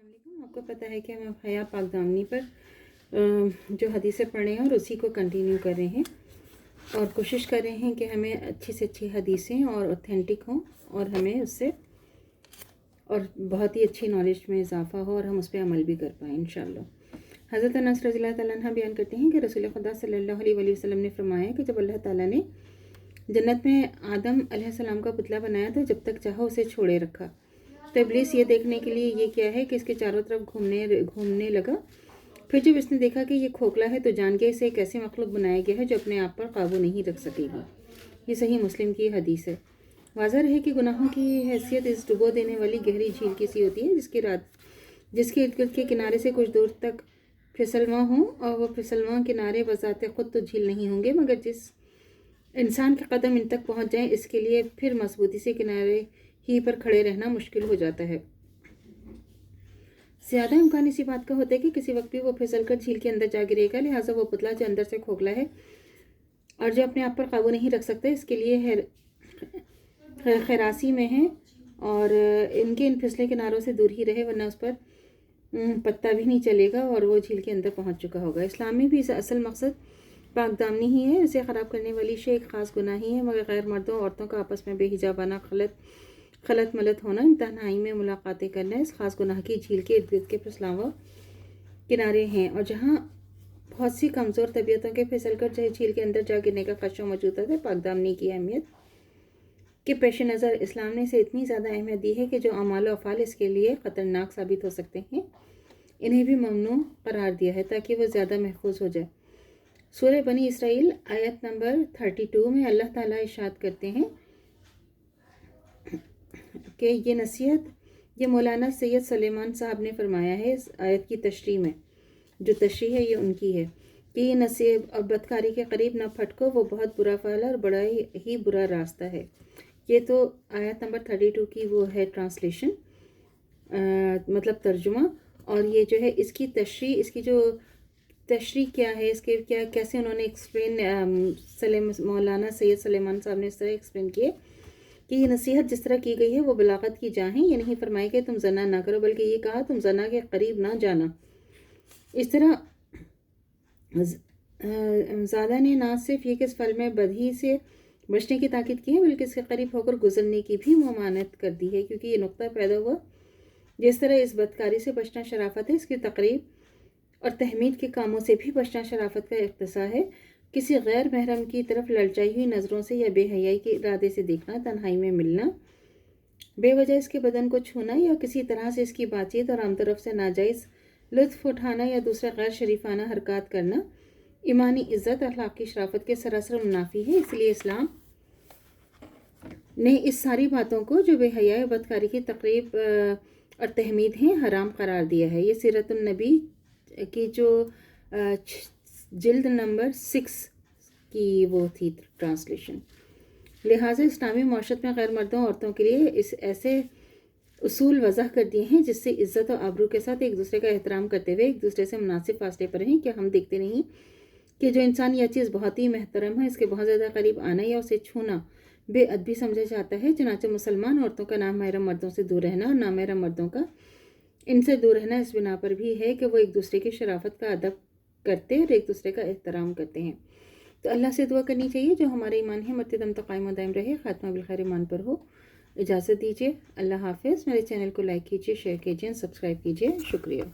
अस्सलाम वालेकुम। आपको पता है कि हम अब हया पाक दामनी पर जो हदीसें पढ़ रहे हैं और उसी को कंटिन्यू कर रहे हैं और कोशिश कर रहे हैं कि हमें अच्छी से अच्छी हदीसें और ऑथेंटिक हों और हमें उससे और बहुत ही अच्छी नॉलेज में इजाफ़ा हो और हम उस पर अमल भी कर पाएँ इंशाअल्लाह। हज़रत अनस रज़ियल्लाहु तआला अन्हु बयान करते हैं कि रसूल खुदा सल्लल्लाहु अलैहि वसल्लम ने फरमाया कि जब अल्लाह ताला ने जन्नत में आदम अलैहिस्सलाम का पुतला बनाया तो जब तक चाहा उसे छोड़े रखा। तो इब्लीस ये देखने के लिए ये क्या है कि इसके चारों तरफ घूमने लगा। फिर जब इसने देखा कि ये खोखला है तो जान गया इसे एक ऐसी मखलूक बनाया गया है जो अपने आप पर काबू नहीं रख सकेगी। ये सही मुस्लिम की हदीस है। वाज़ह है कि गुनाहों की हैसियत इस डुबो देने वाली गहरी झील की सी होती है जिसके इर्द गिर्द के किनारे से कुछ दूर तक फिसलवां हों और वह फिसलवां किनारे बज़ाते खुद तो झील नहीं होंगे, मगर जिस इंसान के कदम इन तक पहुँच जाएँ इसके लिए फिर मजबूती से किनारे ही पर खड़े रहना मुश्किल हो जाता है। ज़्यादा इम्कान इसी बात का होता है कि किसी वक्त भी वो फिसल कर झील के अंदर जा गिरेगा, लिहाजा वो पुतला जो अंदर से खोखला है और जो अपने आप पर काबू नहीं रख सकता इसके लिए खैरासी में है और इनके इन फिसले किनारों से दूर ही रहे, वरना उस पर पत्ता भी नहीं चलेगा और वो झील के अंदर पहुंच चुका होगा। इस्लाम में भी इसका असल मकसद पाक दामनी ही है। इसे ख़राब करने वाली शे एक ख़ास गुनाह ही है, मगर गैर मर्दों औरतों का आपस में बेहिजाबाना खलत मलत होना, तन्हाई में मुलाकातें करना इस ख़ास गुनाह की झील के इर्द गिर्द के फिसलावा किनारे हैं। और जहाँ बहुत सी कमज़ोर तबीयतों के फिसल कर चाहे झील के अंदर जा गिरने का खदशा मौजूद है, पाक दामनी की अहमियत के पेश नज़र इस्लाम ने इसे इतनी ज़्यादा अहमियत दी है कि जो अमाल अफ़ाल इसके लिए ख़तरनाक साबित हो सकते हैं इन्हें भी ममनू करार दिया है ताकि वह ज़्यादा महफूज हो जाए। सूरह बनी इसराइल आयत नंबर 32 में अल्लाह ताला इरशाद करते हैं कि ये नसीहत ये मौलाना सैयद सलेमान साहब ने फरमाया है। इस आयत की तशरीह में जो तशरीह है ये उनकी है कि ये नसीब और बदकारी के करीब न फटको, वो बहुत बुरा फल और बड़ा ही बुरा रास्ता है। ये तो आयत नंबर 32 की वो है ट्रांसलेशन, मतलब तर्जुमा। और ये जो है इसकी तशरीह, इसकी जो तशरीह क्या है, इसके क्या कैसे उन्होंने एक्सप्लेन मौलाना सैयद सलेमान साहब ने इस तरह एक्सप्लेन किए कि ये नसीहत जिस तरह की गई है वो बलागत की जाँ है। ये नहीं फरमाया कि तुम जना ना करो, बल्कि ये कहा तुम जना के करीब ना जाना। इस तरह ज़्यादा ने ना सिर्फ ये कि इस फल में बदही से बचने की ताकीद की है, बल्कि इसके करीब होकर गुजरने की भी ममानत कर दी है, क्योंकि ये नुक्ता पैदा हुआ जिस तरह इस बदकारी से बचना शराफत है, इसकी तकरीब और तहमीद के कामों से भी बचना शराफत का इख्तिसा है। किसी गैर महरम की तरफ ललचाई हुई नज़रों से या बेहयाई के इरादे से देखना, तन्हाई में मिलना, बेवजह इसके बदन को छूना या किसी तरह से इसकी बातचीत और आमतरफ से नाजायज़ लुत्फ़ उठाना या दूसरे गैर शरीफाना हरकत करना ईमानी इज़्ज़त अखलाक़ी शराफत के सरासर मुनाफी है। इसलिए इस्लाम ने इस सारी बातों को जो बेहयाई बदकारी की तकरीब और तहमीद हैं हराम करार दिया है। ये सीरतुन नबी की जो जिल्द नंबर 6 की वो थी ट्रांसलेशन। लिहाजा इस्लामी माशरत में गैर मर्दों औरतों के लिए इस ऐसे उसूल वज़ह कर दिए हैं जिससे इज़्ज़त और आबरू के साथ एक दूसरे का एहतराम करते हुए एक दूसरे से मुनासिब फासले पर रहें। क्या हम देखते नहीं कि जो इंसान यह चीज़ बहुत ही महतरम है, इसके बहुत ज़्यादा करीब आना या उसे छूना बेअदबी समझा जाता है। चुनांचे मुसलमान औरतों का नामहरम मर्दों से दूर रहना और नामहरम मर्दों का इनसे दूर रहना इस बिना पर भी है कि वो एक दूसरे की शराफत का अदब करते और एक दूसरे का एहतराम करते हैं। तो अल्लाह से दुआ करनी चाहिए जो हमारा ईमान है मरते दम तक कायम दायम रहे, खात्मा बिल खैर ईमान पर हो। इजाज़त दीजिए, अल्लाह हाफ़िज़। मेरे चैनल को लाइक कीजिए, शेयर कीजिए, सब्सक्राइब कीजिए। शुक्रिया।